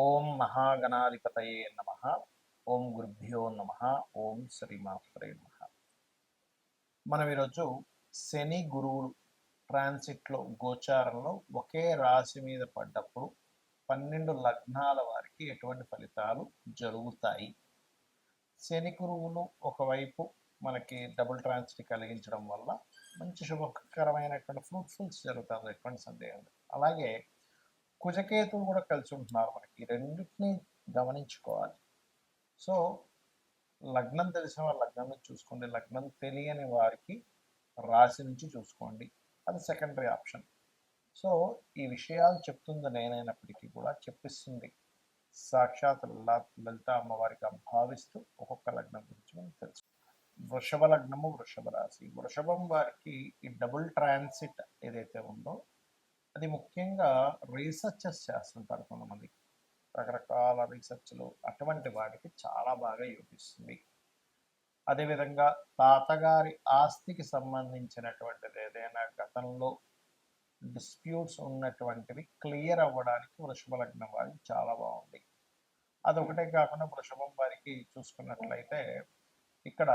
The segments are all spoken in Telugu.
ఓం మహాగణాధిపతయే నమ. ఓం గురుభ్యో నమ. ఓం శ్రీమాత్రే నమ. మనం ఈరోజు శని గురువులు ట్రాన్సిట్లో గోచారంలో ఒకే రాశి మీద పడ్డప్పుడు 12 లగ్నాల వారికి ఎటువంటి ఫలితాలు జరుగుతాయి. శని గురువులు ఒకవైపు మనకి డబుల్ ట్రాన్సిట్ కలిగించడం వల్ల మంచి శుభకరమైనటువంటి ఫ్రూట్ఫుల్స్ జరుగుతుంది, ఎటువంటి సందేహం లేదు. అలాగే కుజకేతువు కూడా కలిసి ఉంటున్నారు. మనకి రెండింటినీ గమనించుకోవాలి. సో లగ్నం తెలిసిన వారు లగ్నం నుంచి చూసుకోండి, లగ్నం తెలియని వారికి రాశి నుంచి చూసుకోండి, అది సెకండరీ ఆప్షన్. సో ఈ విషయాలు చెప్తుంది నేనైనప్పటికీ కూడా చెప్పిస్తుంది సాక్షాత్ లలిత అమ్మవారిగా భావిస్తూ ఒక్కొక్క లగ్నం గురించి మనం తెలుసు. వృషభ లగ్నము, వృషభ రాశి. వృషభం వారికి ఈ డబుల్ ట్రాన్సిట్ ఏదైతే ఉందో అది ముఖ్యంగా రీసెర్చెస్ చేస్తుంటారు కొంతమంది, రకరకాల రీసెర్చ్లు, అటువంటి వాటికి చాలా బాగా యోగిస్తుంది. అదేవిధంగా తాతగారి ఆస్తికి సంబంధించినటువంటిది ఏదైనా గతంలో డిస్ప్యూట్స్ ఉన్నటువంటివి క్లియర్ అవ్వడానికి వృషభ లగ్నం వారికి చాలా బాగుంది. అదొకటే కాకుండా వృషభం వారికి చూసుకున్నట్లయితే ఇక్కడ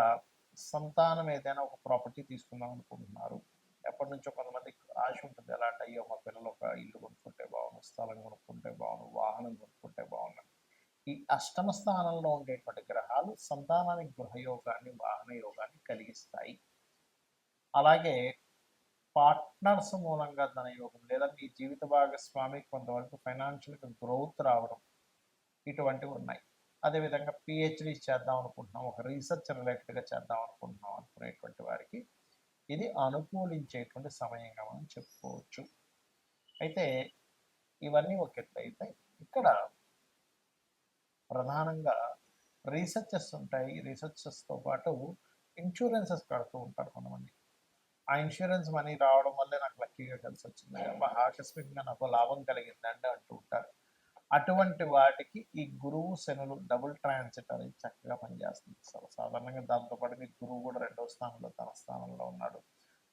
సంతానం ఏదైనా ఒక ప్రాపర్టీ తీసుకుందాం అనుకుంటున్నారు, ఎప్పటి నుంచో కొంతమంది ఆశ ఉంటుంది, ఎలా అంటే అయ్యో మా పిల్లలు ఒక ఇల్లు కొనుక్కుంటే బాగుండు, స్థలం కొనుక్కుంటే బాగుండు, వాహనం కొనుక్కుంటే బాగుండు. ఈ అష్టమ స్థానంలో ఉండేటువంటి గ్రహాలు సంతానానికి గృహయోగాన్ని, వాహన యోగాన్ని కలిగిస్తాయి. అలాగే పార్ట్నర్స్ మూలంగా ధనయోగం లేదా మీ జీవిత భాగస్వామికి కొంతవరకు ఫైనాన్షియల్గా గ్రోత్ రావడం, ఇటువంటివి ఉన్నాయి. అదేవిధంగా పిహెచ్డి చేద్దాం అనుకుంటున్నాం, ఒక రీసెర్చ్ రిలేటెడ్గా చేద్దాం అనుకుంటున్నాం అనుకునేటువంటి వారికి ఇది అనుకూలించేటువంటి సమయంగా మనం చెప్పుకోవచ్చు. అయితే ఇవన్నీ ఒక ఎత్తు అయితే ఇక్కడ ప్రధానంగా రీసెర్చెస్ ఉంటాయి. రీసెర్చెస్తో పాటు ఇన్సూరెన్సెస్ కడుతూ ఉంటారు కొంతమంది. ఆ ఇన్సూరెన్స్ మనీ రావడం వల్లే నాకు లక్కీగా కలిసి వచ్చింది, ఆకస్మికంగా నాకు లాభం కలిగిందండి అంటూ ఉంటారు. అటువంటి వాటికి ఈ గురువు శనులు డబుల్ ట్రాన్సిట్ అనేది చక్కగా పనిచేస్తుంది. సాధారణంగా దాంతోపాటు మీ గురువు కూడా 2వ స్థానంలో, తన స్థానంలో ఉన్నాడు,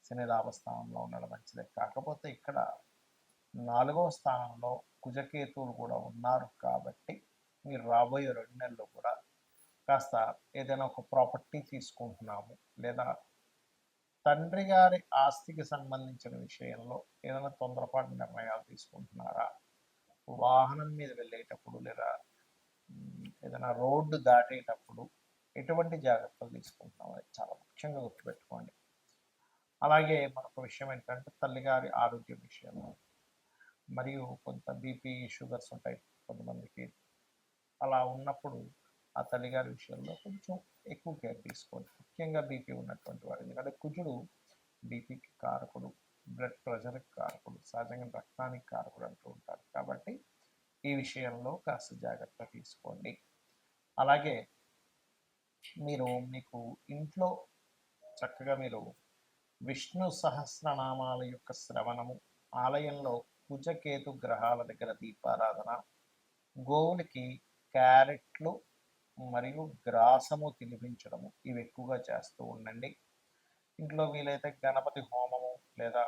శని లాభస్థానంలో ఉన్నాడు, మంచిదే. కాకపోతే ఇక్కడ 4వ స్థానంలో కుజకేతువులు కూడా ఉన్నారు కాబట్టి మీరు రాబోయే 2 నెలల్లో కూడా కాస్త ఏదైనా ఒక ప్రాపర్టీ తీసుకుంటున్నాము, లేదా తండ్రి గారి ఆస్తికి సంబంధించిన విషయంలో ఏదైనా తొందరపాటు నిర్ణయాలు తీసుకుంటున్నారా, వాహనం మీద వెళ్ళేటప్పుడు లేదా ఏదైనా రోడ్డు దాటేటప్పుడు ఎటువంటి జాగ్రత్తలు తీసుకుంటున్నాం అనేది చాలా ముఖ్యంగా గుర్తుపెట్టుకోండి. అలాగే మరొక విషయం ఏంటంటే తల్లిగారి ఆరోగ్య విషయంలో, మరియు కొంత బీపీ షుగర్స్ ఉంటాయి కొంతమందికి. అలా ఉన్నప్పుడు ఆ తల్లిగారి విషయంలో కొంచెం ఎక్కువ కేర్ తీసుకోండి, ముఖ్యంగా బీపీ ఉన్నటువంటి వారు. ఎందుకంటే కుజుడు బీపీకి కారకుడు, బ్లడ్ ప్రెషర్కి కారకుడు, సహజంగా రక్తానికి కారకుడు అంటూ ఉంటారు. కాబట్టి ఈ విషయంలో కాస్త జాగ్రత్త తీసుకోండి. అలాగే మీకు ఇంట్లో చక్కగా మీరు విష్ణు సహస్రనామాల యొక్క శ్రవణము, ఆలయంలో కుజకేతు గ్రహాల దగ్గర దీపారాధన, గోవులకి క్యారెట్లు మరియు గ్రాసము తినిపించడము, ఇవి ఎక్కువగా చేస్తూ ఉండండి. ఇంట్లో వీలైతే గణపతి హోమము లేదా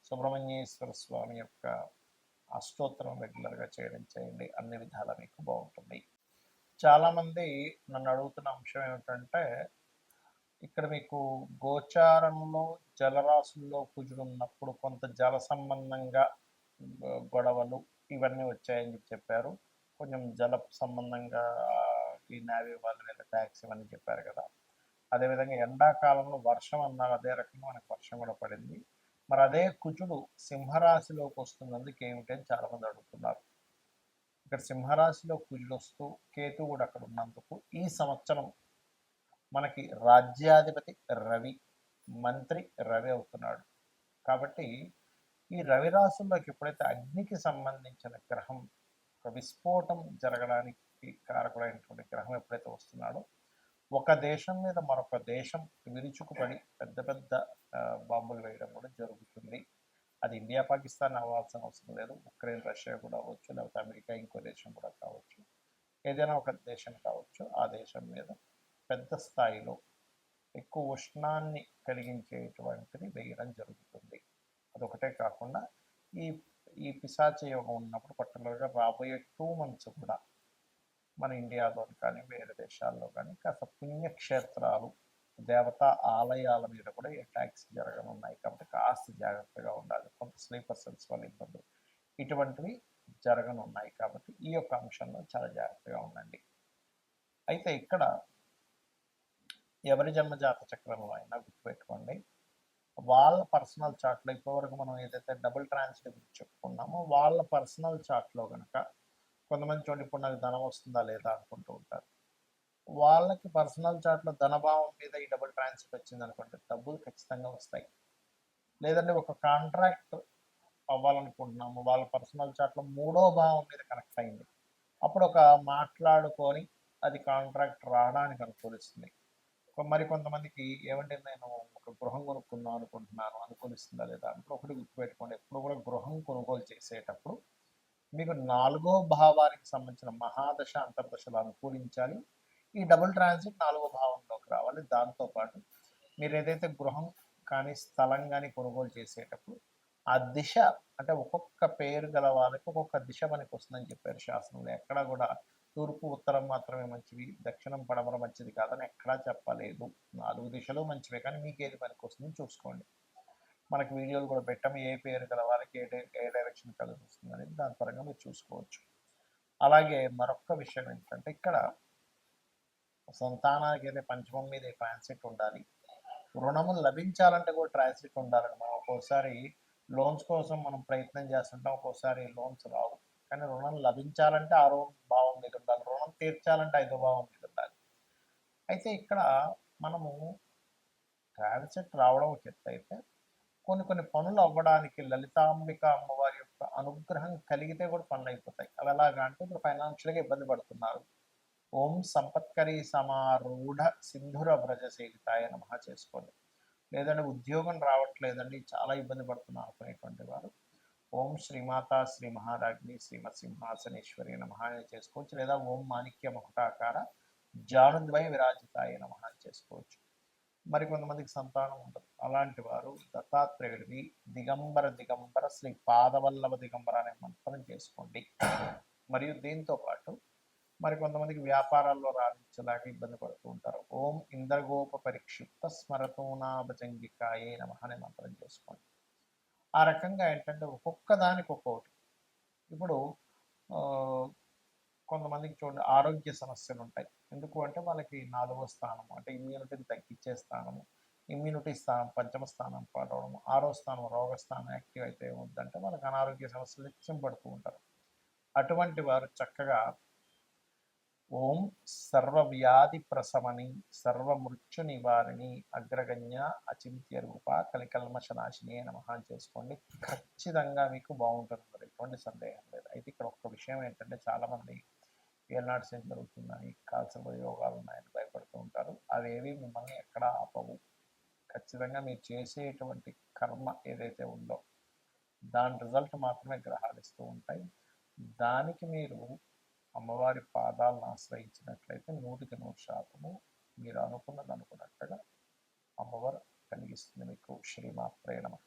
సుబ్రహ్మణ్యేశ్వర స్వామి యొక్క అష్టోత్తరం రెగ్యులర్గా చేయండి. అన్ని విధాలా మీకు బాగుంటుంది. చాలామంది నన్ను అడుగుతున్న అంశం ఏమిటంటే, ఇక్కడ మీకు గోచారంలో జలరాశుల్లో కుజుడు ఉన్నప్పుడు కొంత జల సంబంధంగా గొడవలు ఇవన్నీ వచ్చాయని చెప్పారు. కొంచెం జల సంబంధంగా ఈ నావీ వాళ్ళు లేదా ట్యాక్స్ ఇవన్నీ చెప్పారు కదా. అదేవిధంగా ఎండాకాలంలో వర్షం అన్నారు, అదే రకంగా మనకు వర్షం కూడా పడింది. మరి అదే కుజుడు సింహరాశిలోకి వస్తున్నందుకు ఏమిటని చాలామంది అడుగుతున్నారు. ఇక్కడ సింహరాశిలో కుజుడు వస్తూ కేతు కూడా అక్కడ ఉన్నందుకు ఈ సంవత్సరం మనకి రాజ్యాధిపతి రవి, మంత్రి రవి అవుతున్నాడు. కాబట్టి ఈ రవి రాశుల్లోకి ఎప్పుడైతే అగ్నికి సంబంధించిన గ్రహం, ఒక విస్ఫోటం జరగడానికి కారకుడైనటువంటి గ్రహం ఎప్పుడైతే వస్తున్నాడో, ఒక దేశం మీద మరొక దేశం విరుచుకుపడి పెద్ద పెద్ద బాంబులు వేయడం కూడా జరుగుతుంది. అది ఇండియా పాకిస్తాన్ అవ్వాల్సిన అవసరం లేదు, ఉక్రెయిన్ రష్యా కూడా అవ్వచ్చు, లేకపోతే అమెరికా ఇంకో దేశం కూడా కావచ్చు, ఏదైనా ఒక దేశం కావచ్చు. ఆ దేశం మీద పెద్ద స్థాయిలో ఎక్కువ ఉష్ణాన్ని కలిగించేటువంటిది వేయడం జరుగుతుంది. అదొకటే కాకుండా ఈ ఈ పిశాచ యోగం ఉన్నప్పుడు పర్టికులర్గా రాబోయే 2 మంత్స్ కూడా మన ఇండియాలో కానీ వేరే దేశాల్లో కానీ కాస్త పుణ్యక్షేత్రాలు దేవతా ఆలయాల మీద కూడా అటాక్స్ జరగనున్నాయి కాబట్టి కాస్త జాగ్రత్తగా ఉండాలి. కొంత స్లీపర్ సెల్స్ వల్ల ఇబ్బందులు ఇటువంటివి జరగనున్నాయి కాబట్టి ఈ యొక్క అంశంలో చాలా జాగ్రత్తగా ఉండండి. అయితే ఇక్కడ ఎవరి జన్మజాత చక్రంలో అయినా గుర్తుపెట్టుకోండి, వాళ్ళ పర్సనల్ చార్ట్లో ఇప్పటివరకు మనం ఏదైతే డబుల్ ట్రాన్సిట్ గురించి చెప్పుకున్నామో వాళ్ళ పర్సనల్ చార్ట్లో కనుక కొంతమంది చూడండి ఇప్పుడు నాకు ధనం వస్తుందా లేదా అనుకుంటూ ఉంటారు. వాళ్ళకి పర్సనల్ చార్ట్లో ధనభావం మీద ఈ డబుల్ ట్రాన్సిట్ వచ్చింది అనుకుంటే డబ్బులు ఖచ్చితంగా వస్తాయి. లేదంటే ఒక కాంట్రాక్ట్ అవ్వాలనుకుంటున్నాము, వాళ్ళ పర్సనల్ చార్ట్లో 3వ భావం మీద కనెక్ట్ అయింది, అప్పుడు ఒక మాట్లాడుకొని అది కాంట్రాక్ట్ రావడానికి అనుకూలిస్తుంది. మరి కొంతమందికి ఏమంటే నేను ఒక గృహం కొనుక్కుందాం అనుకుంటున్నాను, అనుకూలిస్తుందా లేదా అంటే ఒకటి గుర్తుపెట్టుకోండి, ఎప్పుడు కూడా గృహం కొనుగోలు చేసేటప్పుడు మీకు 4వ భావానికి సంబంధించిన మహాదశ అంతర్దశలు అనుకూలించాలి. ఈ డబుల్ ట్రాన్సిట్ 4వ భావంలోకి రావాలి. దాంతోపాటు మీరు ఏదైతే గృహం కానీ స్థలం కానీ కొనుగోలు చేసేటప్పుడు ఆ దిశ అంటే ఒక్కొక్క పేరు గల వాళ్ళకి ఒక్కొక్క దిశ మనకి వస్తుందని చెప్పారు శాస్త్రంలో. ఎక్కడా కూడా తూర్పు ఉత్తరం మాత్రమే మంచివి, దక్షిణం పడమర మంచిది కాదని ఎక్కడా చెప్పలేదు. 4 దిశలు మంచివే, కానీ మీకు ఏది పనికి వస్తుందని చూసుకోండి. మనకి వీడియోలు కూడా పెట్టాము, ఏ పేరు గల వాళ్ళకి ఏ డైరెక్షన్ కలిసి వస్తుంది అనేది దాని పరంగా మీరు చూసుకోవచ్చు. అలాగే మరొక విషయం ఏంటంటే ఇక్కడ సంతానానికి అయితే పంచమం మీద ట్రాన్సిట్ ఉండాలి, రుణము లభించాలంటే కూడా ట్రాన్సిట్ ఉండాలని మనం ఒక్కోసారి లోన్స్ కోసం మనం ప్రయత్నం చేస్తుంటాం, ఒక్కోసారి లోన్స్ రావు. కానీ రుణం లభించాలంటే 6వ భావం మీద ఉండాలి, రుణం తీర్చాలంటే 5వ భావం మీద ఉండాలి. అయితే ఇక్కడ మనము ట్రాన్సిట్ రావడం ఒక ఎత్తు అయితే కొన్ని పనులు అవ్వడానికి లలితాంబిక అమ్మవారి యొక్క అనుగ్రహం కలిగితే కూడా పనులు అయిపోతాయి. అవి ఎలాగా అంటే ఇప్పుడు ఫైనాన్షియల్గా ఇబ్బంది పడుతున్నారు, ఓం సంపత్కరి సమారూఢ సింధుర వ్రజ సేవితాయ నమః చేసుకోండి. లేదంటే ఉద్యోగం రావట్లేదండి, చాలా ఇబ్బంది పడుతున్నారు అనుకునేటువంటి వారు ఓం శ్రీమాత శ్రీ మహారాజ్ని శ్రీమత్ సింహాసనేశ్వరి నమః చేసుకోవచ్చు. లేదా ఓం మాణిక్య మకుటాకార జానుద్వయ విరాజితాయ నమః చేసుకోవచ్చు. మరి కొంతమందికి సంతానం ఉండదు, అలాంటి వారు దత్తాత్రేయుడిని దిగంబర శ్రీ పాదవల్లభ దిగంబర అనే మంత్రం చేసుకోండి. మరియు దీంతో పాటు మరి కొంతమందికి వ్యాపారాల్లో రాణించలేక ఇబ్బంది పడుతూ ఉంటారు, ఓం ఇంద్రగోప పరిక్షిప్త స్మరతోనాభజంగికాయే నమః అనే మంత్రం చేసుకోండి. ఆ రకంగా ఏంటంటే ఒక్కొక్క దానికి ఒక్కొక్కటి. ఇప్పుడు కొంతమందికి చూడండి ఆరోగ్య సమస్యలు ఉంటాయి, ఎందుకు అంటే వాళ్ళకి 4వ స్థానం అంటే ఇమ్యూనిటీని తగ్గించే స్థానము, ఇమ్యూనిటీ స్థానం పంచమ స్థానం పడవడము, 6వ స్థానం రోగ స్థానం యాక్టివ్ అయితే ఏముందంటే వాళ్ళకి అనారోగ్య సమస్యలు నిత్యం పడుతూ ఉంటారు. అటువంటి వారు చక్కగా ఓం సర్వవ్యాధి ప్రశమని సర్వమృత్యు నివారిణి అగ్రగణ్య అచింత్య రూప కలికల్మషనాశిని నమః చేసుకోండి. ఖచ్చితంగా మీకు బాగుంటుంది, మరి ఎటువంటి సందేహం లేదు. అయితే ఇక్కడ ఒక్క విషయం ఏంటంటే చాలామంది ఏనాడు సేమ్ జరుగుతుందని కాల్సిన యోగాలు ఉన్నాయని భయపడుతూ ఉంటారు. అవేవి మిమ్మల్ని ఎక్కడ ఆపవు. ఖచ్చితంగా మీరు చేసేటువంటి కర్మ ఏదైతే ఉందో దాని రిజల్ట్ మాత్రమే గ్రహాలు ఇస్తూ ఉంటాయి. దానికి మీరు అమ్మవారి పాదాలను ఆశ్రయించినట్లయితే 100% మీరు అనుకున్నది అనుకున్నట్టుగా అమ్మవారు కలిగిస్తుంది మీకు. శ్రీమాత్రే నమః.